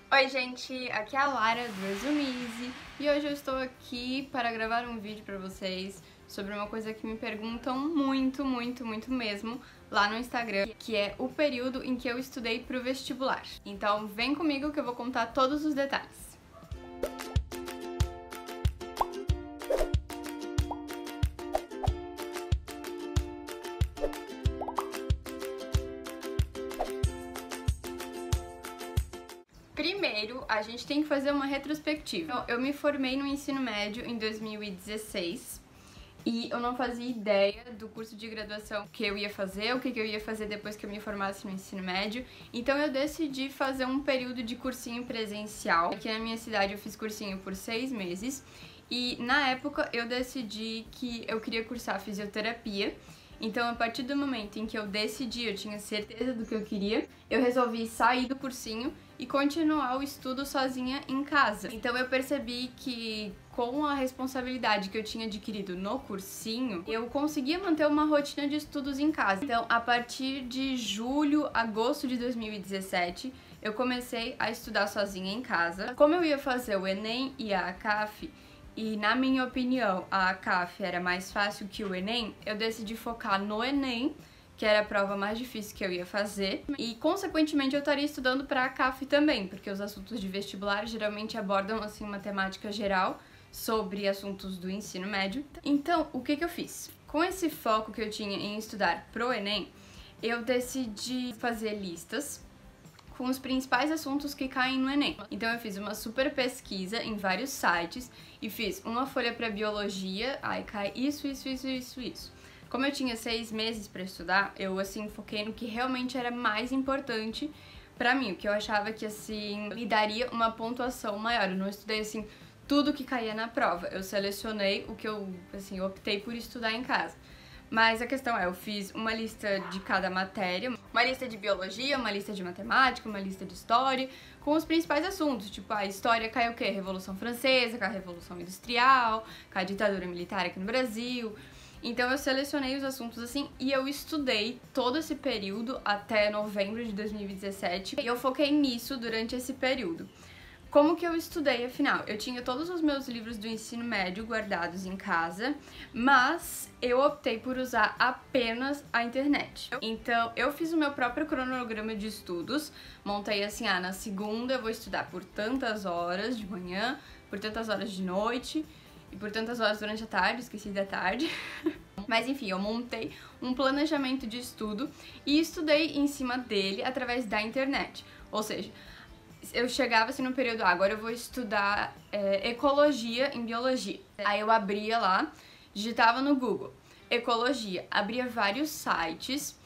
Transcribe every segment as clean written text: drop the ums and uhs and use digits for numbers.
Oi gente, aqui é a Lara do Resume Easy e hoje eu estou aqui para gravar um vídeo para vocês sobre uma coisa que me perguntam muito mesmo lá no Instagram, que é o período em que eu estudei pro vestibular. Então vem comigo que eu vou contar todos os detalhes. Primeiro, a gente tem que fazer uma retrospectiva. Então, eu me formei no ensino médio em 2016 e eu não fazia ideia do curso de graduação que eu ia fazer, o que eu ia fazer depois que eu me formasse no ensino médio. Então eu decidi fazer um período de cursinho presencial. Aqui na minha cidade eu fiz cursinho por 6 meses e na época eu decidi que eu queria cursar fisioterapia. Então, a partir do momento em que eu decidi, eu tinha certeza do que eu queria, eu resolvi sair do cursinho e continuar o estudo sozinha em casa. Então, eu percebi que com a responsabilidade que eu tinha adquirido no cursinho, eu conseguia manter uma rotina de estudos em casa. Então, a partir de julho, agosto de 2017, eu comecei a estudar sozinha em casa. Como eu ia fazer o Enem e a ACAF, e na minha opinião a ACAF era mais fácil que o Enem, eu decidi focar no Enem, que era a prova mais difícil que eu ia fazer, e consequentemente eu estaria estudando para a ACAF também, porque os assuntos de vestibular geralmente abordam assim uma temática geral sobre assuntos do ensino médio. Então, o que eu fiz? Com esse foco que eu tinha em estudar pro Enem, eu decidi fazer listas com os principais assuntos que caem no Enem. Então eu fiz uma super pesquisa em vários sites e fiz uma folha para biologia, aí cai isso. Como eu tinha 6 meses para estudar, eu assim foquei no que realmente era mais importante pra mim, o que eu achava que assim me daria uma pontuação maior. Eu não estudei assim tudo que caía na prova. Eu selecionei o que eu assim optei por estudar em casa. Mas a questão é, eu fiz uma lista de cada matéria, uma lista de biologia, uma lista de matemática, uma lista de história, com os principais assuntos, tipo, a história cai o quê? Revolução Francesa, cai a Revolução Industrial, cai a ditadura militar aqui no Brasil. Então eu selecionei os assuntos assim e eu estudei todo esse período até novembro de 2017 e eu foquei nisso durante esse período. Como que eu estudei, afinal? Eu tinha todos os meus livros do ensino médio guardados em casa, mas eu optei por usar apenas a internet. Então, eu fiz o meu próprio cronograma de estudos, montei assim, na segunda eu vou estudar por tantas horas de manhã, por tantas horas de noite e por tantas horas durante a tarde, esqueci da tarde. Mas enfim, eu montei um planejamento de estudo e estudei em cima dele através da internet. Ou seja, eu chegava assim no período, agora eu vou estudar ecologia em biologia. Aí eu abria lá, digitava no Google ecologia, abria vários sites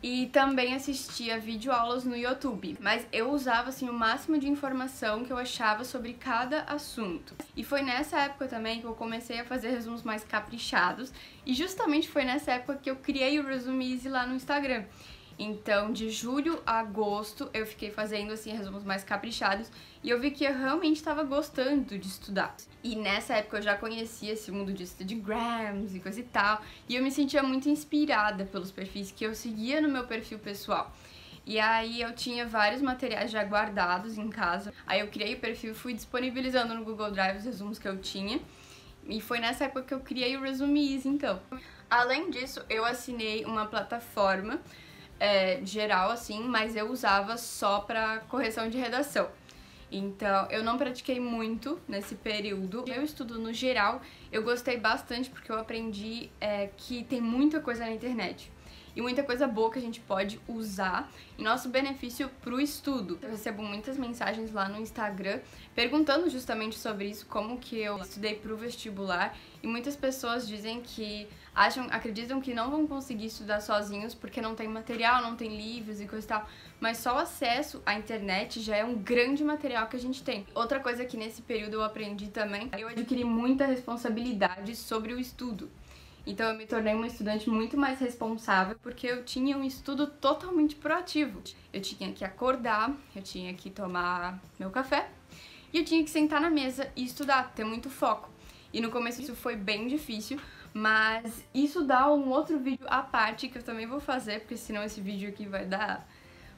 e também assistia videoaulas no YouTube. Mas eu usava assim o máximo de informação que eu achava sobre cada assunto. E foi nessa época também que eu comecei a fazer resumos mais caprichados e justamente foi nessa época que eu criei o Resume Easy lá no Instagram. Então, de julho a agosto, eu fiquei fazendo, assim, resumos mais caprichados e eu vi que eu realmente estava gostando de estudar. E nessa época eu já conhecia esse mundo de Instagrams e coisa e tal, e eu me sentia muito inspirada pelos perfis que eu seguia no meu perfil pessoal. E aí eu tinha vários materiais já guardados em casa, aí eu criei o perfil e fui disponibilizando no Google Drive os resumos que eu tinha. E foi nessa época que eu criei o Resume Easy, então. Além disso, eu assinei uma plataforma geral, assim, mas eu usava só pra correção de redação. Então, eu não pratiquei muito nesse período. Meu estudo no geral, eu gostei bastante porque eu aprendi que tem muita coisa na internet. E muita coisa boa que a gente pode usar em nosso benefício pro estudo. Eu recebo muitas mensagens lá no Instagram perguntando justamente sobre isso, como que eu estudei pro vestibular, e muitas pessoas dizem que acreditam que não vão conseguir estudar sozinhos porque não tem material, não tem livros e coisa e tal, mas só o acesso à internet já é um grande material que a gente tem. Outra coisa que nesse período eu aprendi também, eu adquiri muita responsabilidade sobre o estudo. Então eu me tornei uma estudante muito mais responsável porque eu tinha um estudo totalmente proativo. Eu tinha que acordar, eu tinha que tomar meu café e eu tinha que sentar na mesa e estudar, ter muito foco. E no começo isso foi bem difícil, mas isso dá um outro vídeo à parte que eu também vou fazer, porque senão esse vídeo aqui vai dar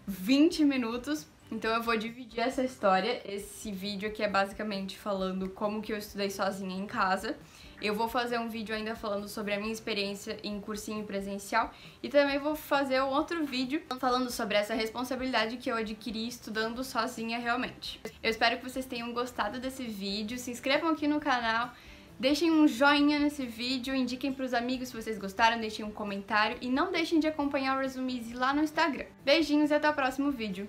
20 minutos. Então eu vou dividir essa história. Esse vídeo aqui é basicamente falando como que eu estudei sozinha em casa. Eu vou fazer um vídeo ainda falando sobre a minha experiência em cursinho presencial e também vou fazer um outro vídeo falando sobre essa responsabilidade que eu adquiri estudando sozinha realmente. Eu espero que vocês tenham gostado desse vídeo, se inscrevam aqui no canal, deixem um joinha nesse vídeo, indiquem pros amigos se vocês gostaram, deixem um comentário e não deixem de acompanhar o Resume Easy lá no Instagram. Beijinhos e até o próximo vídeo!